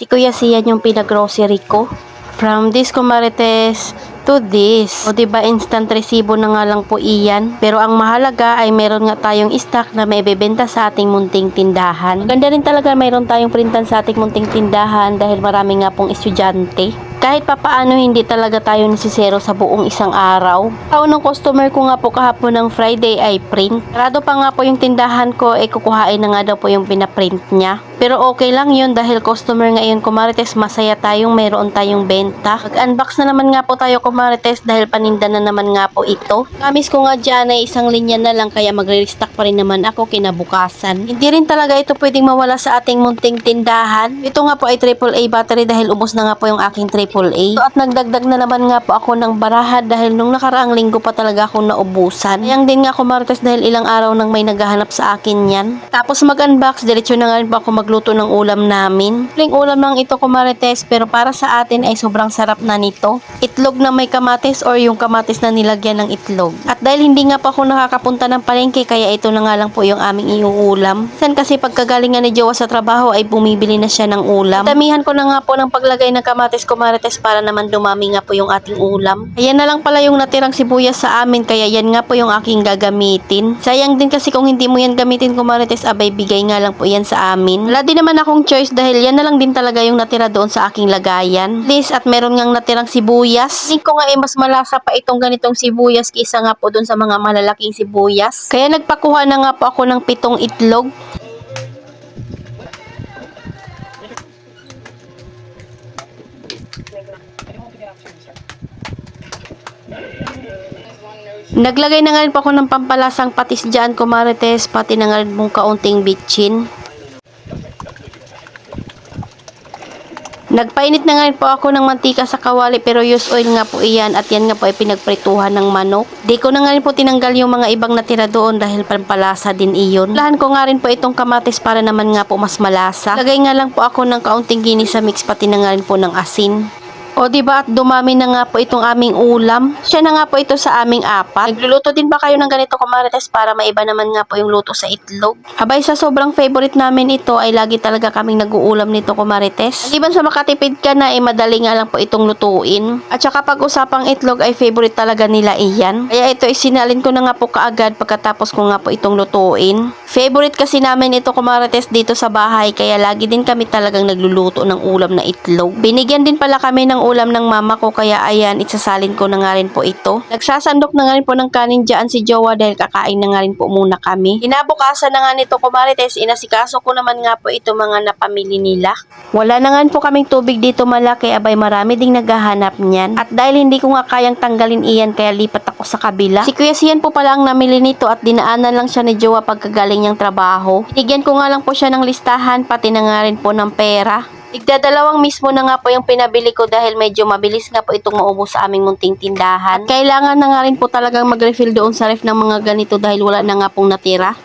Si Kuya Sian yung pinag-grocery ko. From this kumarites to this. O diba instant resibo na nga lang po iyan. Pero ang mahalaga ay meron nga tayong stock na may bebenta sa ating munting tindahan. Maganda rin talaga mayroon tayong printan sa ating munting tindahan dahil marami nga pong estudyante. Kahit papaano hindi talaga tayo nasisero sa buong isang araw. Unang customer ko nga po kahapon ng Friday ay print. Sarado pa nga po yung tindahan ko, kukuhain na nga daw po yung pinaprint niya. Pero okay lang yun dahil customer ngayon kumarites, masaya tayong mayroon tayong benta. Mag-unbox na naman nga po tayo kumarites dahil paninda na naman nga po ito. Kamis ko nga dyan ay isang linya na lang kaya magre-restock pa rin naman ako kinabukasan. Hindi rin talaga ito pwedeng mawala sa ating munting tindahan. Ito nga po ay AAA battery dahil ubos na nga po yung aking AAA. At nagdagdag na naman nga po ako ng baraha dahil nung nakaraang linggo pa talaga akong naubusan. Sayang din nga ako marites dahil ilang araw nang may naghahanap sa akin yan. Tapos mag-unbox, diretso na nga rin po ako magluto ng ulam namin. Simpleng ulam lang ito kumarites pero para sa atin ay sobrang sarap na nito. Itlog na may kamatis or yung kamatis na nilagyan ng itlog. At dahil hindi nga pa ako nakakapunta ng palengke kaya ito na nga lang po yung aming iuulam. San kasi pagkagalingan ni Jowa sa trabaho ay bumibili na siya ng ulam. Damihan ko na nga po ng paglagay ng kamatis kumarites para naman dumami nga po yung ating ulam. Ayan na lang pala yung natirang sibuyas sa amin kaya yan nga po yung aking gagamitin. Sayang din kasi kung hindi mo yan gamitin kumarites abay bigay nga lang po yan sa amin. Wala din naman akong choice dahil yan na lang din talaga yung natira doon sa aking lagayan. Please at meron ngang natirang sibuyas. Hindi ko nga mas malasa pa itong ganitong sibuyas kaysa nga po doon sa mga malalaking sibuyas. Kaya nagpakuha na nga po ako ng 7 itlog. Naglagay na nga rin po ako ng pampalasang patis dyan kumarites, pati na nga rin mong kaunting bitchin. Nagpainit na nga rin po ako ng mantika sa kawali pero used oil nga po iyan at yan nga po ay pinagprituhan ng manok. Di ko na nga rin po tinanggal yung mga ibang natira doon dahil pampalasa din iyon. Lahan ko nga rin po itong kamatis para naman nga po mas malasa. Lagay nga lang po ako ng kaunting ginis sa mix pati na nga rin po ng asin. O diba at dumami na nga po itong aming ulam. Siya na nga po ito sa aming apat. Nagluluto din ba kayo ng ganito kumarites para maiba naman nga po yung luto sa itlog? Abay sa sobrang favorite namin ito ay lagi talaga kaming nag-uulam nito kumarites. Maliban sa makatipid ka na madali nga lang po itong lutuin. At saka pag usapang itlog ay favorite talaga nila iyan. Kaya ito isinalin ko na nga po kaagad pagkatapos ko nga po itong lutuin. Favorite kasi namin ito kumarites dito sa bahay kaya lagi din kami talagang nagluluto ng ulam na itlog. Binigyan din pala kami ng ulam ng mama ko kaya ayan itsasalin ko na nga rin po ito. Nagsasandok na nga rin po ng kanin dyan si Jowa dahil kakain na nga rin po muna kami. Kinabukasan na nga nito kumarites, inasikaso ko naman nga po ito mga napamili nila. Wala na nga po kaming tubig dito malaki abay marami ding naghahanap niyan. At dahil hindi ko nga kayang tanggalin iyan kaya lipat ako sa kabila. Si Kuya Sian po pala ang namili nito at dinaanan lang siya ni Jowa pagkagaling niyang trabaho. Binigyan ko nga lang po siya ng listahan pati na nga rin po ng pera. Igdadalawang mismo na nga po yung pinabili ko dahil medyo mabilis nga po itong maubos sa aming munting tindahan. At kailangan na nga rin po talagang mag-refill doon sa ref ng mga ganito dahil wala na nga pong natira.